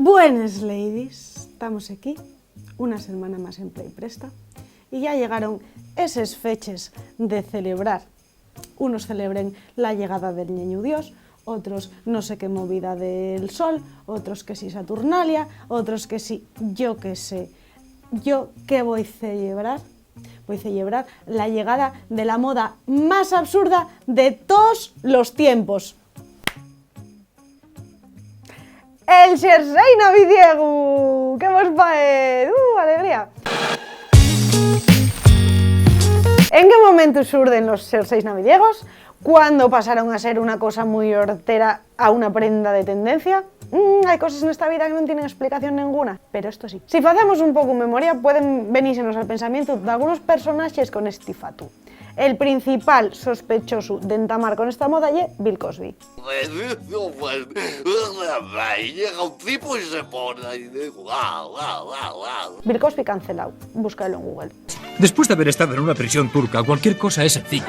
Buenas ladies, estamos aquí una semana más en Play Presta y ya llegaron esas fechas de celebrar. Unos celebren la llegada del Niño Dios, otros no sé qué movida del sol, otros que sí Saturnalia, otros que sí, yo qué sé. ¿Yo qué voy a celebrar? Voy a celebrar la llegada de la moda más absurda de todos los tiempos. El xersei navidiego, que vos paez, alegría. ¿En qué momento surden los xerseis navidiegos? ¿Cuándo pasaron a ser una cosa muy hortera a una prenda de tendencia? Hay cosas en esta vida que no tienen explicación ninguna, pero esto sí. Si hacemos un poco memoria, pueden venírsenos al pensamiento de algunos personajes con este fatu. El principal sospechoso de entamar con esta moda es Bill Cosby. Llega un tipo y se pone ahí. Bill Cosby cancelado. Búscalo en Google. Después de haber estado en una prisión turca, cualquier cosa es sencilla.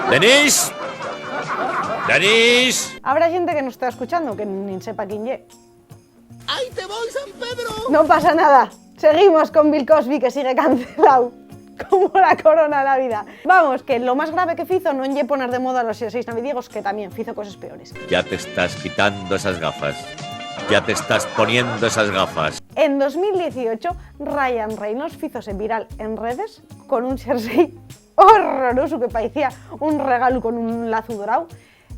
¡Denis! ¡Denis! Habrá gente que nos está escuchando que ni sepa quién es. ¡Ahí te voy, San Pedro! No pasa nada. Seguimos con Bill Cosby, que sigue cancelado. Como la corona de la vida. Vamos, que lo más grave que hizo no es poner de moda los xerseis navidiegos, que también hizo cosas peores. Ya te estás quitando esas gafas. Ya te estás poniendo esas gafas. En 2018, Ryan Reynolds hízose viral en redes con un xersei horroroso que parecía un regalo con un lazo dorado,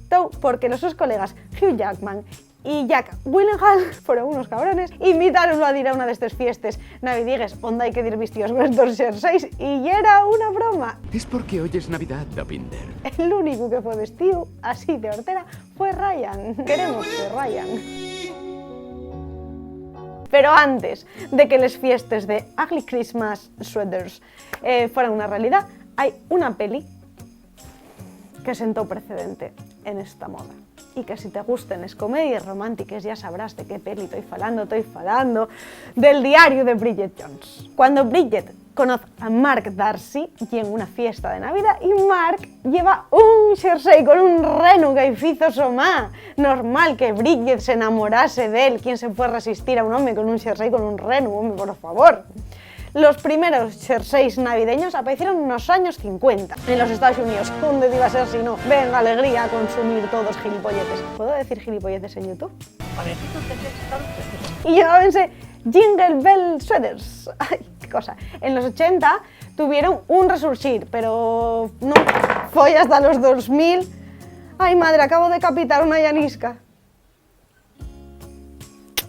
todo porque los sus colegas Hugh Jackman y Jack Gyllenhaal fueron unos cabrones, invitaronlo a ir a una de estas fiestas navidiegues donde hay que ir vestidos con estos xerseis y era una broma. Es porque hoy es Navidad, Dopinder. El único que fue vestido así de hortera fue Ryan. Queremos que Ryan. Pero antes de que las fiestas de Ugly Christmas Sweaters fueran una realidad, hay una peli que sentó precedente en esta moda. Y que si te gusten las comedias románticas ya sabrás de qué peli estoy falando del diario de Bridget Jones. Cuando Bridget conoce a Mark Darcy y en una fiesta de Navidad y Mark lleva un xersei con un renu que hizo su má. Normal que Bridget se enamorase de él. ¿Quién se puede resistir a un hombre con un xersei con un renu? Hombre, por favor. Los primeros xerseis navideños aparecieron en los años 50 en los Estados Unidos. ¿Dónde iba a ser si no? Venga, alegría a consumir todos gilipolletes. ¿Puedo decir gilipolletes en YouTube? Y llamábanse Jingle Bell Sweaters. Ay, qué cosa. En los 80 tuvieron un resurgir, pero no fue hasta los 2000. Ay, madre, acabo de capitar una llanisca.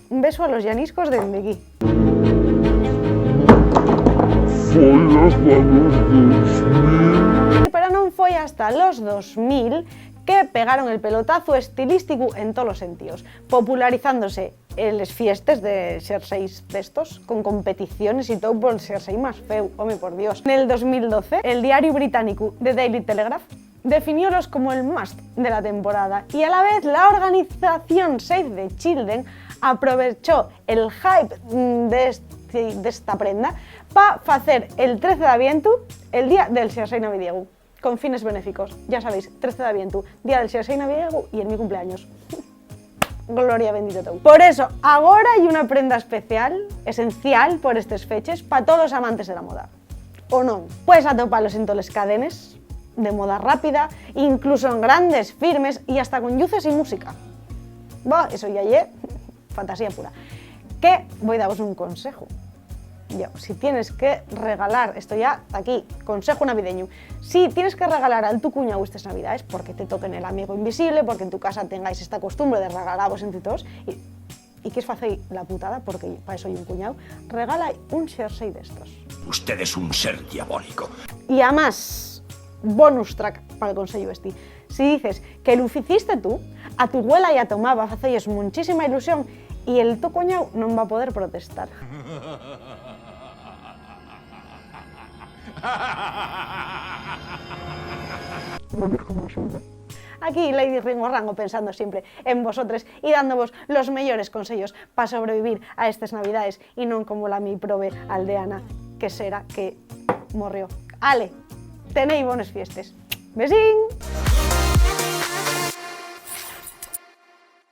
Un beso a los llaniscos de Miki. Pero non foi hasta los 2000 que pegaron el pelotazo estilístico en todos los sentidos, popularizándose en las fiestas de xerseis destos, con competiciones y todo por el xersei más feo, home por Dios. En el 2012, el diario británico The Daily Telegraph definiólos como el must de la temporada y a la vez la organización Save the Children aprovechó el hype de esta prenda para hacer el 13 de Avientu el día del xersei navidiego, con fines benéficos. Ya sabéis, 13 de Avientu, día del xersei navidiego y en mi cumpleaños. Gloria bendito todo. Por eso, ahora hay una prenda especial, esencial por estas fechas, para todos los amantes de la moda. ¿O no? Puedes atoparlos en todas las cadenas, de moda rápida, incluso en grandes firmes y hasta con luces y música. Bah, eso ya es fantasía pura. Que voy a daros un consejo. Yo, si tienes que regalar, esto ya aquí, consejo navideño, si tienes que regalar a tu cuñado estas navidades, porque te toquen el amigo invisible, porque en tu casa tengáis esta costumbre de regalaros entre todos, y que os facéis la putada, porque para eso hay un cuñado, regala un xersei de estos. Usted es un ser diabólico. Y además, bonus track para el consejo este, si dices que lo hiciste tú, a tu abuela y a tu mamá va a hacerles muchísima ilusión y el tu cuñado no va a poder protestar. Aquí Lady Ringo Rango pensando siempre en vosotros y dándoos los mejores consejos para sobrevivir a estas navidades y no como la mi prove aldeana que será que morrió. Ale, tenéis buenas fiestas. Besín.